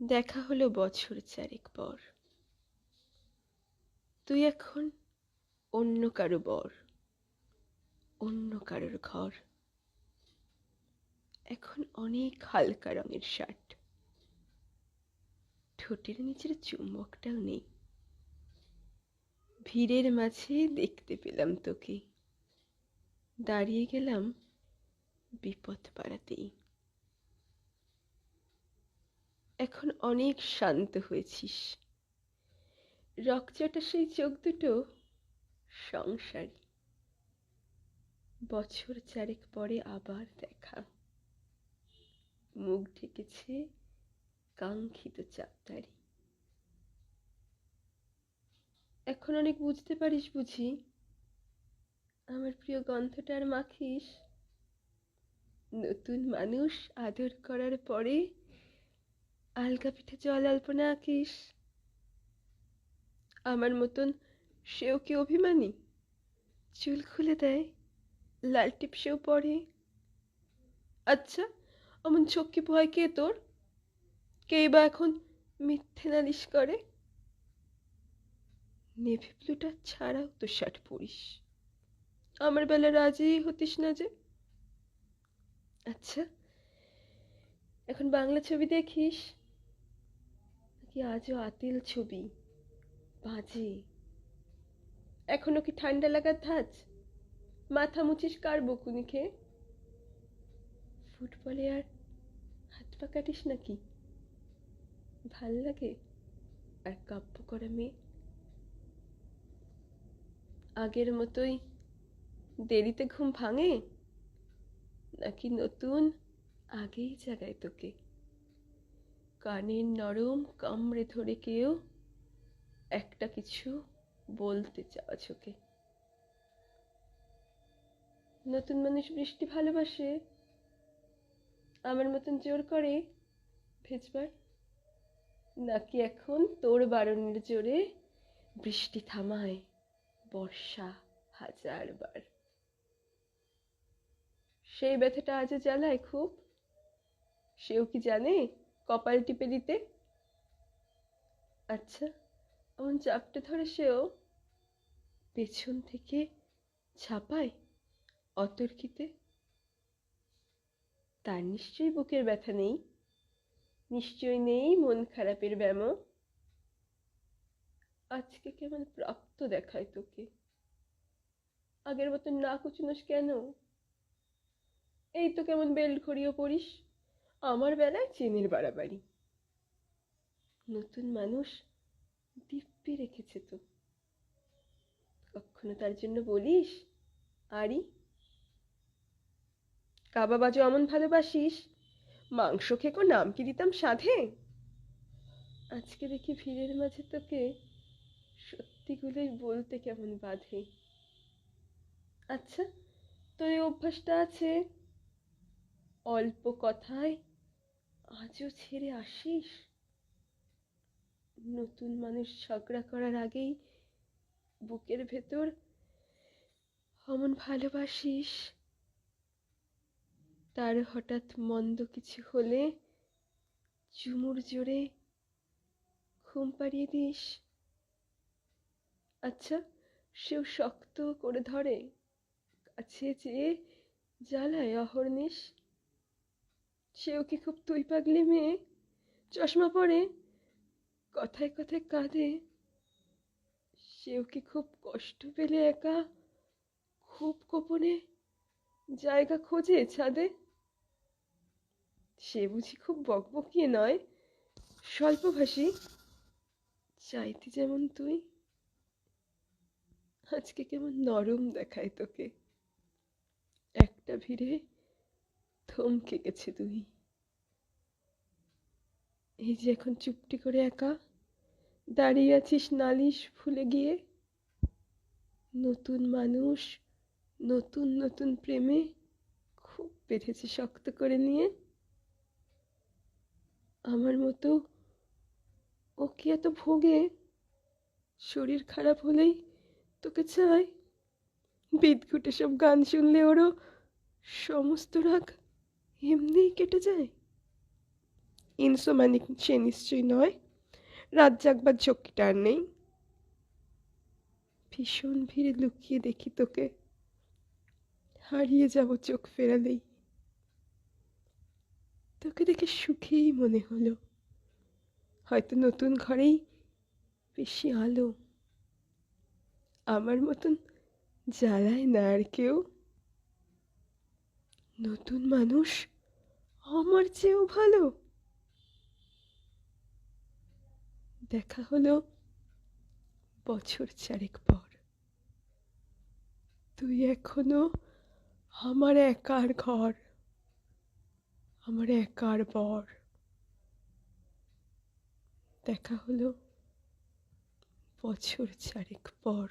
দেখা হলো বছর চারেক পর। তুই এখন অন্য কারো বর, অন্য কারোর ঘর। এখন অনেক হালকা রঙের শার্ট, ঠোঁটের নিচের চুম্বকটাও নেই। ভিড়ের মাঝে দেখতে পেলাম তোকে, দাঁড়িয়ে গেলাম বিপদ পাড়াতেই। এখন অনেক শান্ত হয়েছিস, রকচটা সেই চোখ দুটো সংসারী। বছর চারেক পরে আবার দেখা, মুখ ঢেকেছে কাঙ্ক্ষিত চাপদারি। এখন অনেক বুঝতে পারিস বুঝি, আমার প্রিয় গন্ধটা আর মাখিস। নতুন মানুষ আদর করার পরে আলগা পিঠে জল আলপনা আঁকিস। আমার মতন সেও কি অভিমানী, চুল খুলে দেয়, লাল টিপ সেও পরে। আচ্ছা, অমন চক্ষি ভয় কে তোর? কে বা এখন মিথ্যে নালিশ করে? নেভি ব্লুটা ছাড়াও তো শার্ট পরিস, আমার বেলা রাজি হতিস না যে। আচ্ছা, এখন বাংলা ছবি দেখিস নাকি আজও আতিল ছবি বাজে? এখনো কি ঠান্ডা লাগার ধাঁচ? মাথা মুছিস কার বকুনি খেয়ে? ফুটবলে আর হাত পা কাটিস নাকি? ভাল লাগে আর কাব্য করা মেয়ে? আগের মতোই দেরিতে ঘুম ভাঙে, নাকি নতুন আগেই জাগায় তোকে? কানের নরম কামড়ে ধরে কেউ একটা কিছু বলতে চাওয়া চোখে। নতুন মানুষ বৃষ্টি ভালোবাসে, আমার মতন জোর করে ভেজবার? নাকি এখন তোর বারণের জোরে বৃষ্টি থামায় বর্ষা হাজারবার? সেই ব্যথাটা আজও জ্বালায় খুব, সেও কি জানে কপাল টিপে দিতে? আচ্ছা, এমন চাপটে ধরে সেও পেছন থেকে ছাপায় অতর্কিতে? তার নিশ্চয়ই বুকের ব্যথা নেই, নিশ্চয়ই নেই মন খারাপের ব্যামো। আজকে কেমন প্রাপ্ত দেখায় তোকে, আগের মতন না কুচুনোস কেন? এই তো কেমন বেল্ট ঘড়িও পরিস, আমার বেলায় চেনের বাড়াবাড়ি। নতুন মানুষ দিব্যি রেখেছে তো, কখনো তার জন্য বলিস আরি? কাবাবাজো অমন ভালোবাসিস, মাংস খেকো নাম কি দিতাম সাধে? আজকে দেখি ভিড়ের মাঝে তোকে সত্যিগুলোই বলতে কেমন বাধে। আচ্ছা, তোর এই অভ্যাসটা আছে, অল্প কথায় আজও ছেড়ে আসিস। নতুন মানুষ ঝগড়া করার আগেই বুকের ভেতর অমন ভালোবাসিস, তার হঠাৎ মন্দ কিছু হলে চুমুর জোরে ঘুম পাড়িয়ে দিস। আচ্ছা, সেও শক্ত করে ধরে, কাছে চেয়ে জ্বালায় অহর্নিশ। সেও কি খুব তুই পাগলি মেয়ে, চশমা পরে, কথায় কথায় কাঁদে? সেও কি খুব কষ্ট পেলে একা, খুব গোপনে জায়গা খোঁজে ছাদে? সে বুঝি খুব বকবকিয়ে নয়, স্বল্পভাষী, চাইতে যেমন তুই? আজকে কেমন নরম দেখায় তোকে, একটা ভিড়ে থমকে গেছে তুই। এই যে এখন চুপটি করে একা দাঁড়িয়ে আছিস নালিশ ভুলে গিয়ে। নতুন মানুষ নতুন নতুন প্রেমে খুব বেঁধেছে শক্ত করে নিয়ে। আমার মতো ও কি এত ভোগে, শরীর খারাপ হলেই তোকে চায়? বিদঘুটে সব গান শুনলে ওরও সমস্ত রাগ এমনিই কেটে যায়। ইনসোম্যানিক সে নিশ্চয়ই নয়। রাত জাগবার ঝক্কিটা আর নেই। ভীষণ ভিড়ে লুকিয়ে দেখি তোকে, হারিয়ে যাব চোখ ফেরালেই। তোকে দেখে সুখেই মনে হলো, হয়তো নতুন ঘরেই বেশি আলো। আমার মতন জ্বালায় না আর কেউ। নতুন মানুষ আমার চেয়েও ভালো। দেখা হলো বছর চারেক পর। তুই এখনো আমার একার ঘর, আমার একার বর। দেখা হলো বছর চারেক পর।